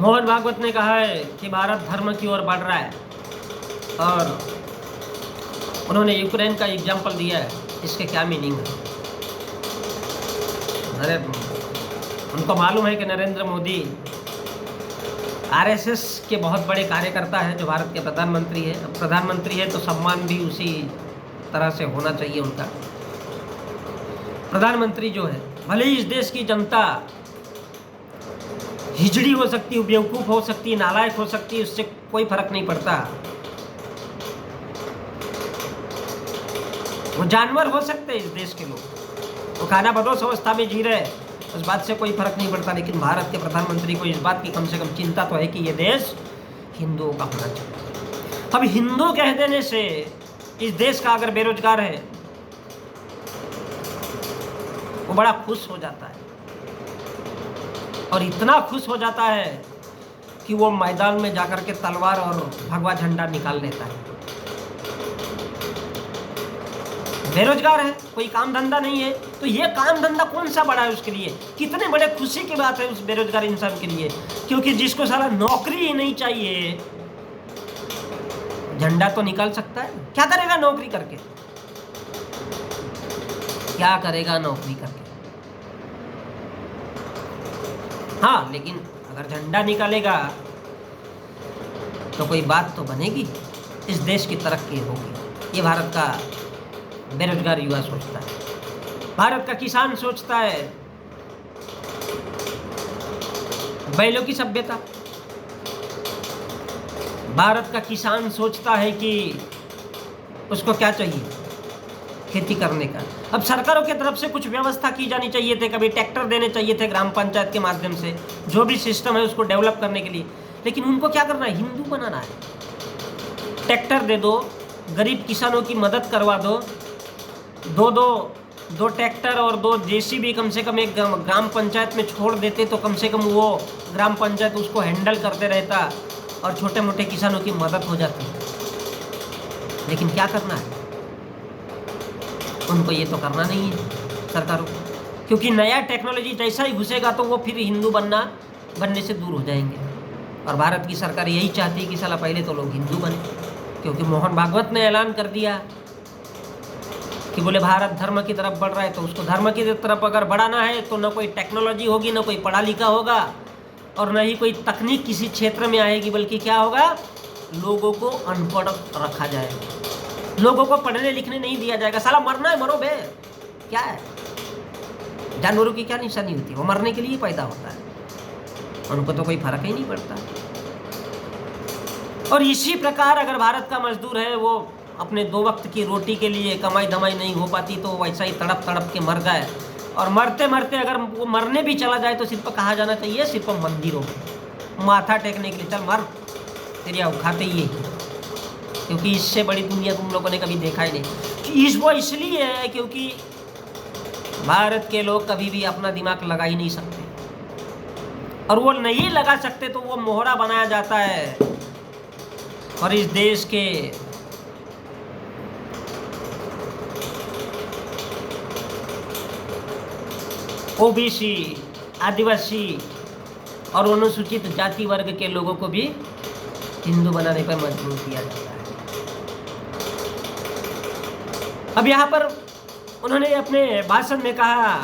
मोहन भागवत ने कहा है कि भारत धर्म की ओर बढ़ रहा है, और उन्होंने यूक्रेन का एग्जाम्पल दिया है। इसके क्या मीनिंग है? अरे उनको मालूम है कि नरेंद्र मोदी आरएसएस के बहुत बड़े कार्यकर्ता हैं, जो भारत के प्रधानमंत्री हैं। अब प्रधानमंत्री है तो सम्मान भी उसी तरह से होना चाहिए उनका। प्रधानमंत्री जो है, भले ही इस देश की जनता हिजड़ी हो सकती है, बेवकूफ़ हो सकती है, नालायक हो सकती है, उससे कोई फर्क नहीं पड़ता। वो जानवर हो सकते हैं इस देश के लोग, वो खाना बदोश अवस्था में जी रहे हैं, उस बात से कोई फर्क नहीं पड़ता। लेकिन भारत के प्रधानमंत्री को इस बात की कम से कम चिंता तो है कि ये देश हिंदुओं का होना चाहिए। अब हिंदू कह देने से इस देश का अगर बेरोजगार है वो बड़ा खुश हो जाता है, और इतना खुश हो जाता है कि वो मैदान में जाकर के तलवार और भगवा झंडा निकाल लेता है। बेरोजगार है, कोई काम धंधा नहीं है, तो ये काम धंधा कौन सा बड़ा है उसके लिए? कितने बड़े खुशी की बात है उस बेरोजगार इंसान के लिए, क्योंकि जिसको साला नौकरी ही नहीं चाहिए, झंडा तो निकाल सकता है। क्या करेगा नौकरी करके? क्या करेगा नौकरी करके? हाँ, लेकिन अगर झंडा निकालेगा तो कोई बात तो बनेगी, इस देश की तरक्की होगी। ये भारत का बेरोजगार युवा सोचता है। भारत का किसान सोचता है बैलों की सभ्यता। भारत का किसान सोचता है कि उसको क्या चाहिए? खेती करने का। अब सरकारों की तरफ से कुछ व्यवस्था की जानी चाहिए थे, कभी ट्रैक्टर देने चाहिए थे ग्राम पंचायत के माध्यम से, जो भी सिस्टम है उसको डेवलप करने के लिए। लेकिन उनको क्या करना है? हिंदू बनाना है। ट्रैक्टर दे दो, गरीब किसानों की मदद करवा दो, दो ट्रैक्टर और 2 जेसीबी कम से कम एक ग्राम पंचायत में छोड़ देते तो कम से कम वो ग्राम पंचायत उसको हैंडल करते रहता और छोटे मोटे किसानों की मदद हो जाती। लेकिन क्या करना है उनको? ये तो करना नहीं है सरकारों को, क्योंकि नया टेक्नोलॉजी जैसा ही घुसेगा तो वो फिर हिंदू बनने से दूर हो जाएंगे। और भारत की सरकार यही चाहती है कि साला पहले तो लोग हिंदू बने, क्योंकि मोहन भागवत ने ऐलान कर दिया कि बोले भारत धर्म की तरफ बढ़ रहा है, तो उसको धर्म की तरफ अगर बढ़ाना है तो न कोई टेक्नोलॉजी होगी, न कोई पढ़ा लिखा होगा, और न ही कोई तकनीक किसी क्षेत्र में आएगी, बल्कि क्या होगा? लोगों को अनपढ़ रखा जाएगा, लोगों को पढ़ने लिखने नहीं दिया जाएगा। साला मरना है, मरो बे, क्या है? जानवरों की क्या निशानी होती है? वो मरने के लिए पैदा होता है, उनको तो कोई फर्क ही नहीं पड़ता। और इसी प्रकार अगर भारत का मजदूर है, वो अपने 2 वक्त की रोटी के लिए कमाई धमाई नहीं हो पाती, तो वैसा ही तड़प तड़प के मर जाए, और मरते मरते अगर वो मरने भी चला जाए तो सिर्फ कहा जाना चाहिए, सिर्फ मंदिरों में माथा टेकने के लिए, चल मर, तेरी औकात ही है, क्योंकि इससे बड़ी दुनिया तुम लोगों ने कभी देखा ही नहीं। वो इसलिए है क्योंकि भारत के लोग कभी भी अपना दिमाग लगा ही नहीं सकते, और वो नहीं लगा सकते तो वो मोहरा बनाया जाता है। और इस देश के ओबीसी, आदिवासी और अनुसूचित जाति वर्ग के लोगों को भी हिंदू बनाने पर मजबूर किया जाता है। अब यहाँ पर उन्होंने अपने भाषण में कहा,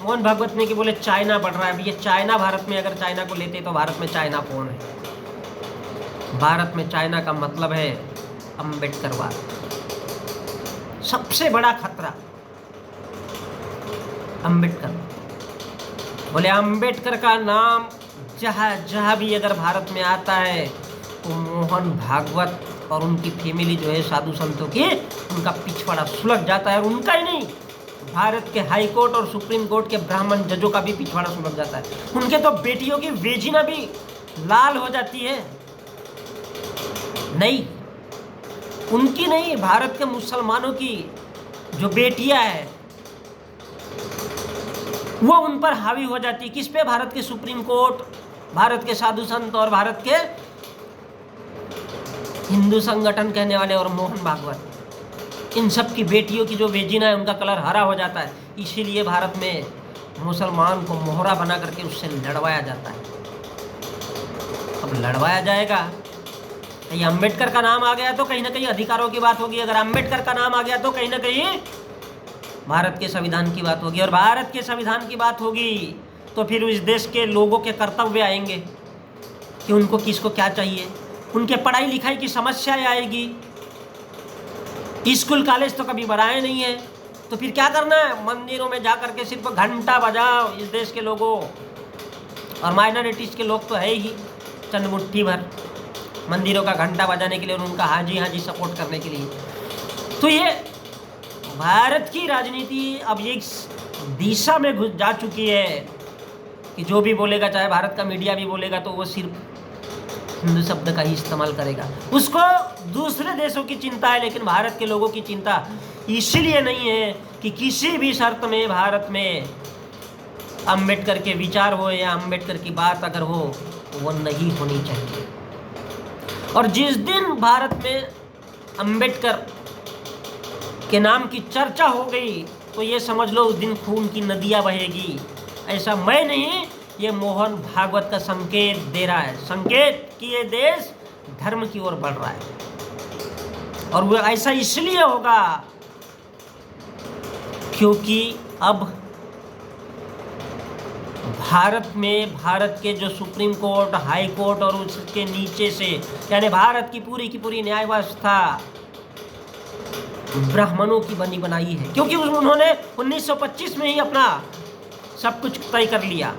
मोहन भागवत ने, कि बोले चाइना बढ़ रहा है। अब ये चाइना, भारत में अगर चाइना को लेते तो भारत में चाइना कौन है? भारत में चाइना का मतलब है अम्बेडकरवाद। सबसे बड़ा खतरा अम्बेडकर। बोले अम्बेडकर का नाम जहाँ भी अगर भारत में आता है तो मोहन भागवत और उनकी फैमिली जो है साधु संतों की, उनका पिछवाड़ा सुलग जाता है। और उनका ही नहीं, भारत के हाई कोर्ट और सुप्रीम कोर्ट के ब्राह्मण जजों का भी पिछवाड़ा सुलग जाता है। उनके तो बेटियों की वेजिना भी लाल हो जाती है। नहीं, उनकी नहीं, भारत के मुसलमानों की जो बेटियां हैं वो उन पर हावी हो जाती है। किस पे? भारत के सुप्रीम कोर्ट, भारत के साधु संत और भारत के हिंदू संगठन कहने वाले और मोहन भागवत। इन सब की बेटियों की जो वेजिना है उनका कलर हरा हो जाता है। इसीलिए भारत में मुसलमान को मोहरा बना करके उससे लड़वाया जाता है। अब लड़वाया जाएगा। ये अम्बेडकर का नाम आ गया तो कहीं ना कहीं अधिकारों की बात होगी, अगर अम्बेडकर का नाम आ गया तो कहीं ना कहीं भारत के संविधान की बात होगी, और भारत के संविधान की बात होगी तो फिर इस देश के लोगों के कर्तव्य आएंगे कि उनको किसको क्या चाहिए, उनके पढ़ाई लिखाई की समस्याएं आएगी। स्कूल कॉलेज तो कभी बनाए नहीं है, तो फिर क्या करना है, मंदिरों में जा करके सिर्फ घंटा बजाओ इस देश के लोगों, और माइनॉरिटीज़ के लोग तो है ही चंद मुट्ठी भर मंदिरों का घंटा बजाने के लिए और उनका हाजी हाजी सपोर्ट करने के लिए। तो ये भारत की राजनीति अब एक दिशा में घुस जा चुकी है कि जो भी बोलेगा, चाहे भारत का मीडिया भी बोलेगा, तो वो सिर्फ हिंदू शब्द का ही इस्तेमाल करेगा। उसको दूसरे देशों की चिंता है, लेकिन भारत के लोगों की चिंता इसलिए नहीं है कि किसी भी शर्त में भारत में अम्बेडकर के विचार हो या अम्बेडकर की बात अगर हो तो वो नहीं होनी चाहिए। और जिस दिन भारत में अम्बेडकर के नाम की चर्चा हो गई तो ये समझ लो उस दिन खून की नदियाँ बहेगी। ऐसा मैं नहीं, ये मोहन भागवत का संकेत दे रहा है, संकेत कि ये देश धर्म की ओर बढ़ रहा है। और वो ऐसा इसलिए होगा क्योंकि अब भारत में भारत के जो सुप्रीम कोर्ट, हाई कोर्ट और उसके नीचे से यानी भारत की पूरी न्याय व्यवस्था ब्राह्मणों की बनी बनाई है, क्योंकि उन्होंने 1925 में ही अपना सब कुछ तय कर लिया।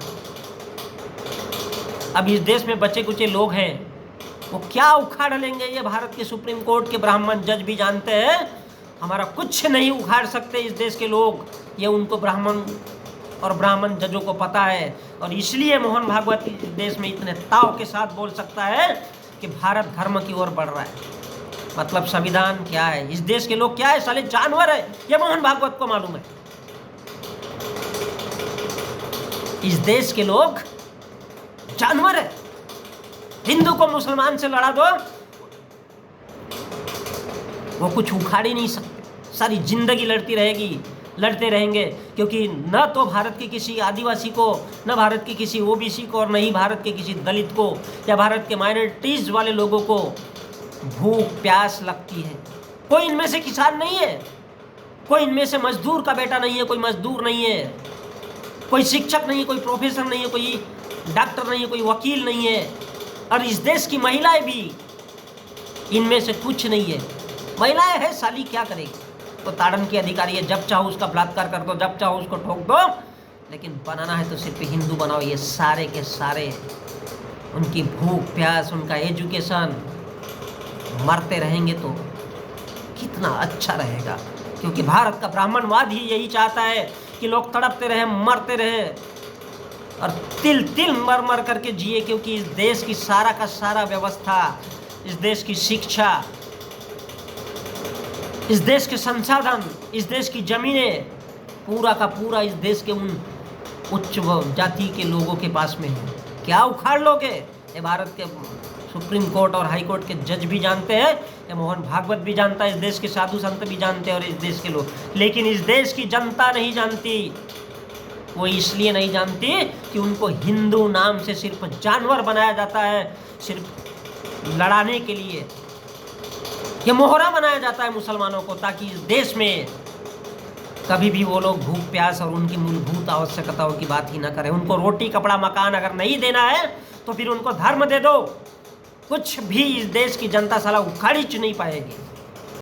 अब इस देश में बचे कुचे लोग हैं, वो क्या उखाड़ लेंगे ये भारत के सुप्रीम कोर्ट के ब्राह्मण जज भी जानते हैं हमारा कुछ नहीं उखाड़ सकते इस देश के लोग, ये उनको ब्राह्मण और ब्राह्मण जजों को पता है। और इसलिए मोहन भागवत इस देश में इतने ताव के साथ बोल सकता है कि भारत धर्म की ओर बढ़ रहा है। मतलब संविधान क्या है, इस देश के लोग क्या है, साले जानवर है, ये मोहन भागवत को मालूम है। इस देश के लोग जानवर है। हिंदू को मुसलमान से लड़ा दो, वो कुछ उखाड़ ही नहीं सकते, सारी जिंदगी लड़ते रहेंगे, क्योंकि न तो भारत के किसी आदिवासी को, न भारत के किसी ओबीसी को, और न ही भारत के किसी दलित को या भारत के माइनॉरिटीज वाले लोगों को भूख प्यास लगती है। कोई इनमें से किसान नहीं है, कोई इनमें से मजदूर का बेटा नहीं है, कोई मजदूर नहीं है, कोई शिक्षक नहीं है, कोई प्रोफेसर नहीं है, कोई डॉक्टर नहीं है, कोई वकील नहीं है। और इस देश की महिलाएं भी इनमें से कुछ नहीं है। महिलाएं है साली, क्या करेगी, तो ताड़न की अधिकारी है, जब चाहो उसका बलात्कार कर दो, जब चाहो उसको ठोक दो, लेकिन बनाना है तो सिर्फ हिंदू बनाओ। ये सारे के सारे उनकी भूख प्यास, उनका एजुकेशन मरते रहेंगे तो कितना अच्छा रहेगा, क्योंकि भारत का ब्राह्मणवाद ही यही चाहता है कि लोग तड़पते रहे, मरते रहे और तिल तिल मर मर करके जिए, क्योंकि इस देश की सारा का सारा व्यवस्था, इस देश की शिक्षा, इस देश के संसाधन, इस देश की जमीनें, पूरा का पूरा इस देश के उन उच्च जाति के लोगों के पास में है। क्या उखाड़ लोगे, ये भारत के सुप्रीम कोर्ट और हाई कोर्ट के जज भी जानते हैं, ये मोहन भागवत भी जानता है, इस देश के साधु संत भी जानते हैं और इस देश के लोग, लेकिन इस देश की जनता नहीं जानती। वो इसलिए नहीं जानती कि उनको हिंदू नाम से सिर्फ जानवर बनाया जाता है, सिर्फ लड़ाने के लिए ये मोहरा बनाया जाता है मुसलमानों को, ताकि इस देश में कभी भी वो लोग भूख प्यास और उनकी मूलभूत आवश्यकताओं की बात ही ना करें। उनको रोटी कपड़ा मकान अगर नहीं देना है तो फिर उनको धर्म दे दो, कुछ भी इस देश की जनता साला उखाड़ी नहीं पाएगी।